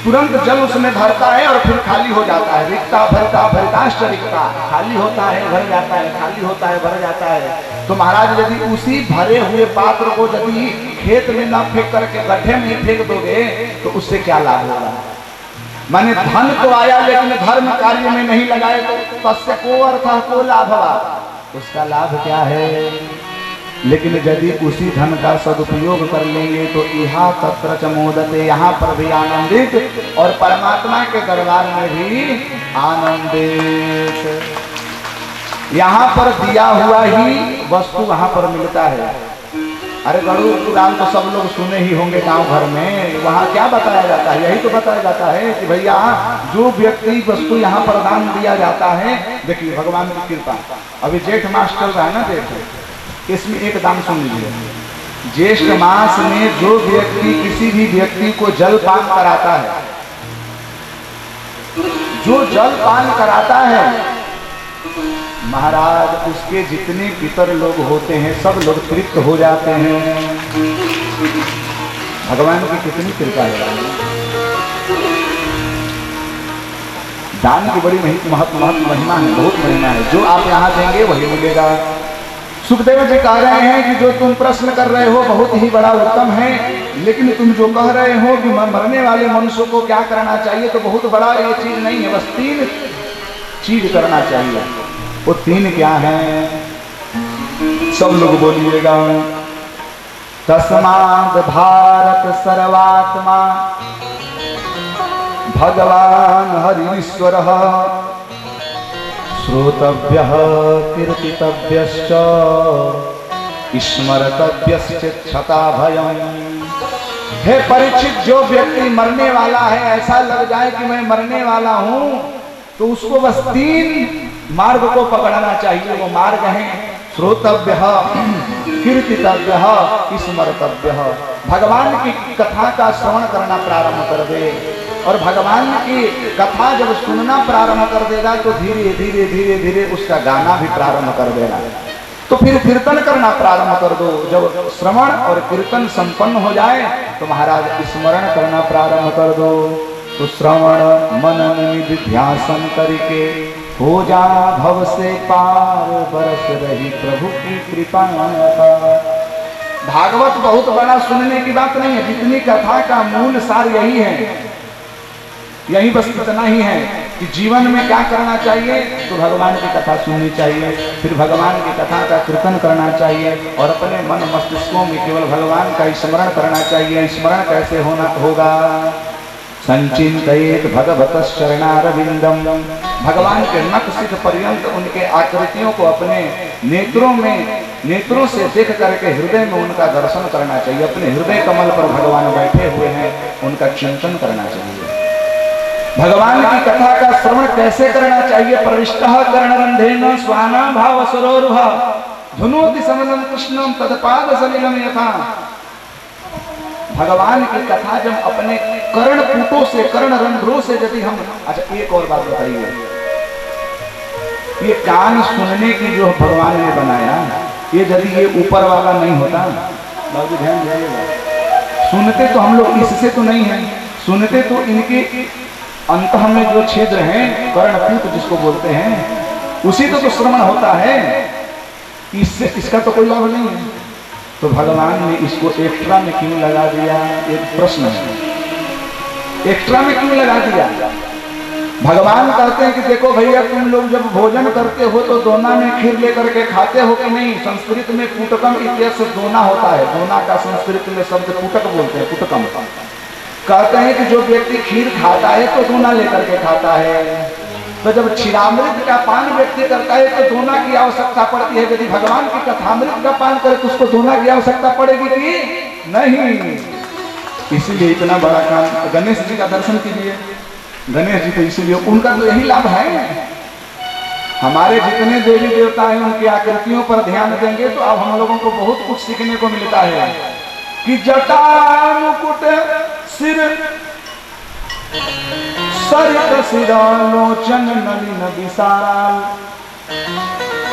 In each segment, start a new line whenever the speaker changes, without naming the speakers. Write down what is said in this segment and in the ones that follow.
तुरंत जल उसमें भरता है और फिर खाली हो जाता है। रिक्ता भरता भरताश्च रिक्ता, खाली होता है भर जाता है, खाली होता है भर जाता है। तो महाराज यदि उसी भरे हुए पात्र को यदि खेत में न फेंक करके गड्ढे में फेंक दोगे तो उससे क्या लाभ होगा? माने धन तो आया लेकिन धर्म कार्य में नहीं लगाए तो तस्य को अर्थ को लाभ हुआ, उसका लाभ क्या है? लेकिन यदि उसी धन का सदुपयोग कर लेंगे तो यहाँ तत्र च मोदते, यहाँ पर भी आनंदित और परमात्मा के दरबार में भी आनंदित। यहाँ पर दिया हुआ ही वस्तु वहाँ पर मिलता है। अरे गरुड़ पुराण तो सब लोग सुने ही होंगे गांव घर में। वहाँ क्या बताया जाता है? यही तो बताया जाता है कि भैया जो व्यक्ति वस्तु यहाँ पर दान दिया जाता है, देखिए भगवान की कृपा। अभी जेठ मास चल रहा है ना, जेठ, इसमें एक दान सुन लीजिए। ज्येष्ठ मास में जो व्यक्ति किसी भी व्यक्ति को जल पान कराता है, जो जल पान कराता है, महाराज उसके जितने पितर लोग होते हैं सब लोग तृप्त हो जाते हैं। भगवान की कितनी कृपा है। दान की बड़ी महिमा है, बहुत महिमा है। जो आप यहाँ देंगे वही मिलेगा। सुखदेव जी कह रहे हैं कि जो तुम प्रश्न कर रहे हो बहुत ही बड़ा उत्तम है, लेकिन तुम जो कह रहे हो कि मरने वाले मनुष्य को क्या करना चाहिए, तो बहुत बड़ा ये चीज नहीं है। बस 3 चीज करना चाहिए। वो 3 क्या हैं? सब लोग बोलिएगा। तस्मात् भारत सर्वात्मा भगवान हरीश्वरः श्रोतव्यः कीर्तितव्यश्च स्मर्तव्यश्च क्षता भयम्। हे परीक्षित, जो व्यक्ति मरने वाला है, ऐसा लग जाए कि मैं मरने वाला हूं, तो उसको बस 3 मार्ग को पकड़ना चाहिए। वो मार्ग है श्रोतव्यः, कीर्तितव्यः, स्मर्तव्यः। भगवान की कथा का श्रवण करना प्रारंभ कर दे, और भगवान की कथा जब सुनना प्रारंभ कर देगा तो धीरे धीरे धीरे धीरे उसका गाना भी प्रारंभ कर देगा। तो फिर कीर्तन करना प्रारंभ कर दो। जब श्रवण और कीर्तन संपन्न हो जाए तो महाराज स्मरण करना प्रारंभ कर दो। तो श्रवण मनन निधिध्यासन करके हो जा भव से पार, बरस रही प्रभु की कृपा। भागवत बहुत बड़ा सुनने की बात नहीं है, जितनी कथा का मूल सार यही है, यही बस इतना ही है कि जीवन में क्या करना चाहिए। तो भगवान की कथा सुननी चाहिए, फिर भगवान की कथा का कीर्तन करना चाहिए, और अपने मन मस्तिष्कों में केवल भगवान का स्मरण करना चाहिए। स्मरण कैसे होगा? संचिंतयेत भगवतः शरणारविंदम। भगवान के नख सिद्ध पर्यंत उनके आकृतियों को अपने नेत्रों से देख करके हृदय में उनका दर्शन करना चाहिए। अपने हृदय कमल पर भगवान बैठे हुए हैं, उनका चिंतन करना चाहिए। भगवान की कथा का श्रवण कैसे करना चाहिए? प्रविष्टः कर्णरंध्रेण स्वाना भाव सरोरुह धुनोति समलं कृष्णं तत्पाद सलिलं यथा। भगवान की कथा जब अपने कर्णपुटों से, कर्णरंध्रों से यदि हम, अच्छा एक और बात बताइए, ये कान सुनने की जो भगवान ने बनाया, ये यदि ये ऊपर वाला नहीं होता, बाबू ध्यान दीजिएगा, सुनते तो हम लोग इससे तो नहीं है, सुनते तो इनके अंतः में जो छिद्र हैं, कर्णपुट जिसको बोलते हैं, उसी तो श्रवण होता है। इससे इसका तो कोई लाभ नहीं है। तो भगवान ने इसको एक्स्ट्रा में क्यों लगा दिया? एक प्रश्न है, एक्स्ट्रा में क्यों लगा दिया? भगवान कहते हैं कि देखो भैया, तुम लोग जब भोजन करते हो तो दोना में खीर लेकर के खाते हो कि नहीं? संस्कृत में पुटकम इत्यस्य दोना होता है। दोना का संस्कृत में शब्द पुटक बोलते हैं, पुटकम। कहते हैं कि जो व्यक्ति खीर खाता है तो दोना लेकर के खाता है। तो जब क्षीरामृत का पान व्यक्ति करता है तो दोना की आवश्यकता पड़ती है। यदि भगवान की कथामृत का पान करे तो उसको दोना की आवश्यकता पड़ेगी कि नहीं? इसीलिए इतना बड़ा काम। गणेश जी का दर्शन कीजिए, गणेश जी तो इसीलिए उनका तो यही लाभ है। हमारे जितने देवी देवता हैं उनकी आकृतियों पर ध्यान देंगे तो अब हम लोगों को बहुत कुछ सीखने को मिलता है कि जटा मुकुट सिर सरित सिरालोचन नलिन विशाल।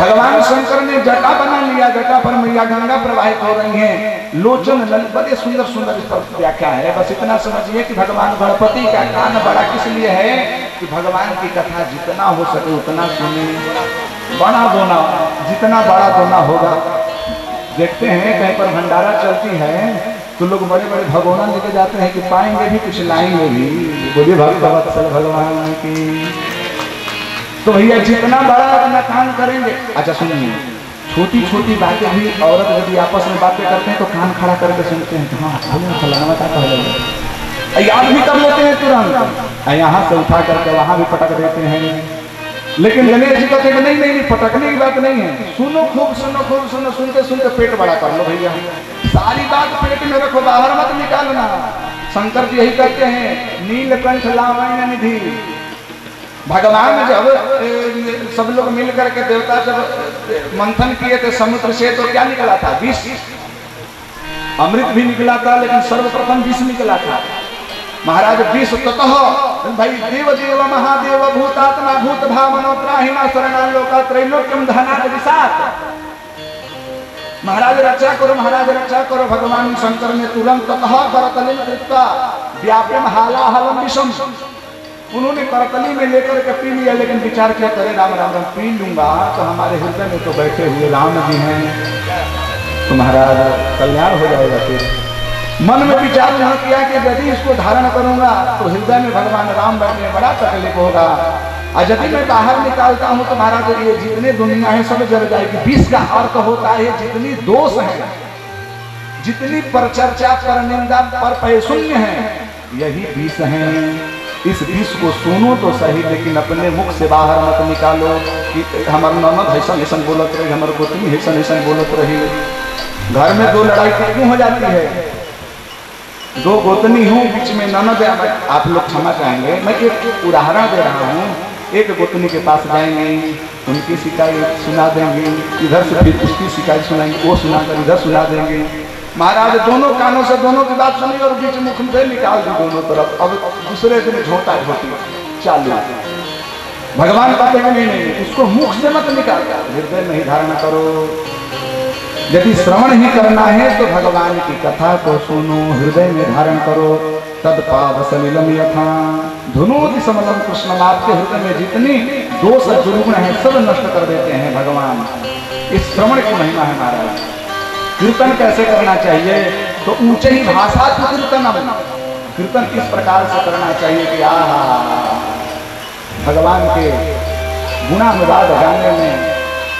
भगवान शंकर ने जटा बना लिया, जटा पर मैया गंगा प्रवाहित हो रही हैं, लोचन नल, बड़े सुंदर सुंदर इस पर व्याख्या है। बस इतना समझिए कि भगवान गणपति का कान बड़ा किस लिए है कि भगवान की कथा जितना हो सके उतना सुने, बड़ा दोना जितना बड़ा दोना होगा। देखते हैं कहीं पर भंडारा चलती है तो लोग बड़े बड़े भगोना लेके जाते हैं कि पाएंगे भी कुछ लाएंगे भी, बोलिए भगवत्सल भगवान की। तो भैया जितना बड़ा अपना काम करेंगे। अच्छा सुनिए, छोटी छोटी बातें भी औरत यदि आपस में बातें करते हैं तो कान खड़ा करके सुनते हैं, हाँ फलाना क्या कह, याद भी कर लेते हैं तुरंत, यहाँ से उठा करके वहां भी पटक देते हैं। लेकिन गणेश जी कहते हैं नहीं नहीं नहीं, पटकने की बात नहीं है, सुनो खूब सुनो खूब सुनो, सुनते सुनते पेट बड़ा कर लो भैया, सारी बात पेट में रखो, बाहर मत निकालना। शंकर जी यही कहते हैं, नीलकंठ लावण्य निधि। भगवान जब सब लोग मिल करके देवता जब मंथन किए थे समुद्र से, तो क्या निकला था? विष, अमृत भी निकला था, लेकिन सर्वप्रथम विष निकला था। महाराज विष ततः भाई देव देव महादेव भूतात्मा भूत भावनो त्राहिणा शरणालोका त्रैलोक्यम धनाद विषात। महाराज रक्षा करो, महाराज रक्षा करो। भगवान शंकर ने तुरंत ततः करतलिम कृत्वा व्याप्यम हालाहलम विषम, उन्होंने करतली में लेकर के पी लिया। लेकिन विचार क्या करे, राम राम राम पी लूंगा तो हमारे हृदय में तो बैठे हुए राम जी हैं, तो महाराज कल्याण हो जाएगा। फिर मन में विचार न किया कि यदि इसको धारण करूंगा तो हृदय में भगवान राम बैठने में बड़ा तकलीफ होगा, और यदि मैं बाहर निकालता हूं तो महाराज ये जितने दुनिया है सब जल जाएगी। विष का अर्थ होता है जितनी दोष है, जितनी परचर्चा पर निंदा पर पैशून्य है, यही विष है। इस विष को सुनो तो सही, लेकिन अपने मुख से बाहर मत निकालो कि हमारे ननद ऐसा ऐसा बोलत रही, हमारे गोतनी ऐसा ऐसा बोलत रही। घर में दो लड़ाई क्यों हो जाती है? दो गोतनी हूँ, बीच में ननद, आप लोग क्षमा चाहेंगे, मैं एक उदाहरण दे रहा हूँ। एक गोतनी के पास जाएंगे, उनकी शिकायत सुना देंगे, इधर से फिर उसकी शिकायत सुनाएंगे, वो सुनाकर इधर सुना देंगे। महाराज दोनों कानों से दोनों की बात सुनी और बीच मुख में निकाल दी दोनों तरफ। अब दूसरे दिन झोटा झोटी चालू। भगवान कहते हैं नहीं नहीं, उसको मुख से मत निकाल, हृदय में ही धारण करो। यदि श्रवण ही करना है तो भगवान की कथा को सुनो, हृदय में धारण करो। तद पाव सलिलम यथा धुनोति समलम कृष्ण, आपके हृदय में जितनी दोष दुर्गुण है सब नष्ट कर देते हैं भगवान। इस श्रवण की महिमा है महाराज। कीर्तन कैसे करना चाहिए? तो ऊंचे ही भाषा को कीर्तन इस प्रकार से करना चाहिए कि आहा भगवान के गुणानुवाद गाने में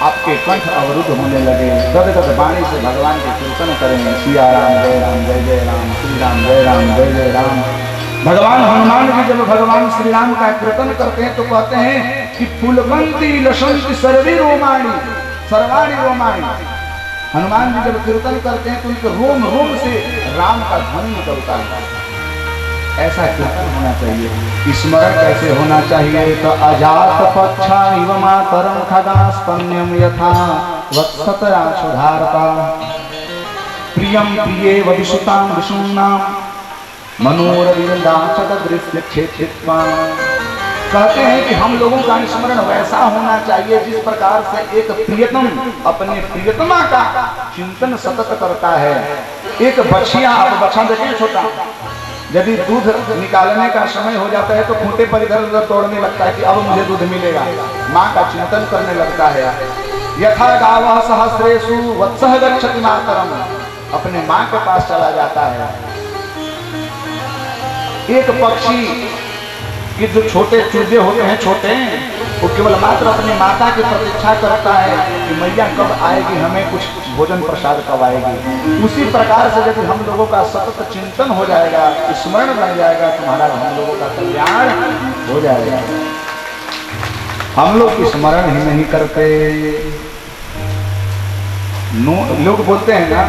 आपके कंठ अवरुद्ध होने लगे। गदगद वाणी से भगवान के कीर्तन करें। सिया राम जय राम जय जय राम, श्री राम जय राम जय जय राम। भगवान हनुमान जी जब भगवान श्री राम का कीर्तन करते हैं तो कहते हैं कि फुलवंती लसंती सर्वी रोमाणी सर्वाणी रोमाणी। हनुमान जी जब कीर्तन करते हैं तो उनके रोम रोम से राम का ध्वनि निकलता है। ऐसा कीर्तन होना चाहिए। स्मरण कैसे होना चाहिए? तो अजात पक्षा इव मातरम खगास्तन्यम यथा वत्सतरा सुधारता प्रियम प्रिये विशुताम विशुनाम मनोरविंदाचत दृश्य क्षेत्रित्वा। कहते हैं कि हम लोगों का स्मरण वैसा होना चाहिए जिस प्रकार से एक प्रियतम अपने प्रियतमा का चिंतन सतत करता है। एक बछिया, आप बछा देखिए छोटा, यदि दूध निकालने का समय हो जाता है तो खूंटे पर इधर उधर तोड़ने लगता है कि अब मुझे दूध मिलेगा। माँ का चिंतन करने लगता है। यथा गावः सहस्रेषु वत्सः गच्छति मातरम, अपने माँ के पास चला जाता है। एक पक्षी कि जो छोटे चूजे होते हैं छोटे, वो केवल मात्र अपनी माता की प्रतीक्षा करता है कि मैया कब आएगी, हमें कुछ भोजन प्रसाद कब आएगी। उसी प्रकार से यदि हम लोगों का सतत चिंतन हो जाएगा, स्मरण बन जाएगा, तो महाराज हम लोगों का कल्याण हो जाएगा। हम लोग स्मरण ही नहीं करते। लोग बोलते हैं ना,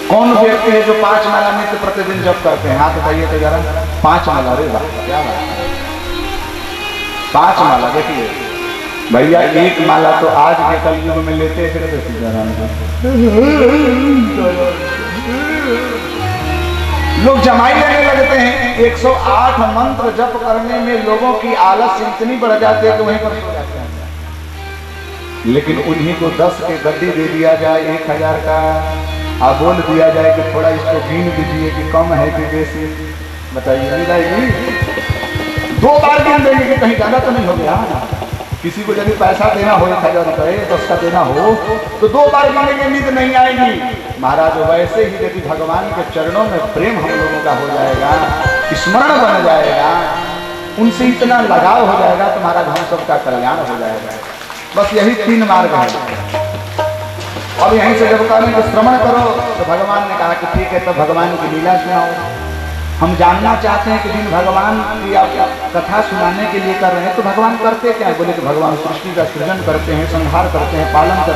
कौन व्यक्ति है जो 5 माला नित्य प्रतिदिन जप करते हैं? हाथ उठाइए तो जरा। 5 माला, अरे वाह क्या बात है, 5 माला। देखिए भैया, 1 माला तो आज के कलयुग में लेते फिर लोग जमाई लेने लगते हैं। 108 मंत्र जप करने में लोगों की आलस्य इतनी बढ़ जाती है कि वहीं पर सो जाते हैं। लेकिन उन्हीं को 10 के गड्डी दे दिया जाए 1000 का, आप बोल दिया जाए कि थोड़ा इसको गिन दीजिए कि कम है कि बेसी, बताइए मिल जाएगी। 2 बार गिन देंगे कि कहीं ज्यादा तो नहीं हो गया। किसी को यदि पैसा देना हो 1000 रुपये 10 का देना हो तो 2 बार गिनेंगे, नींद नहीं आएगी। महाराज वैसे ही यदि भगवान के चरणों में प्रेम हम लोगों का हो जाएगा, स्मरण बन जाएगा, उनसे इतना लगाव हो जाएगा तो महाराज हम सबका कल्याण हो जाएगा। बस यही 3 मार्ग है। और यहीं से जब कहा श्रवण करो तो भगवान ने कहा कि ठीक है, तो भगवान की लीला सुनाओ। हम जानना चाहते हैं कि जिन भगवान की आप कथा सुनाने के लिए कर रहे हैं तो भगवान करते क्या है? बोले कि भगवान सृष्टि का सृजन करते हैं, संहार करते हैं, पालन करते हैं।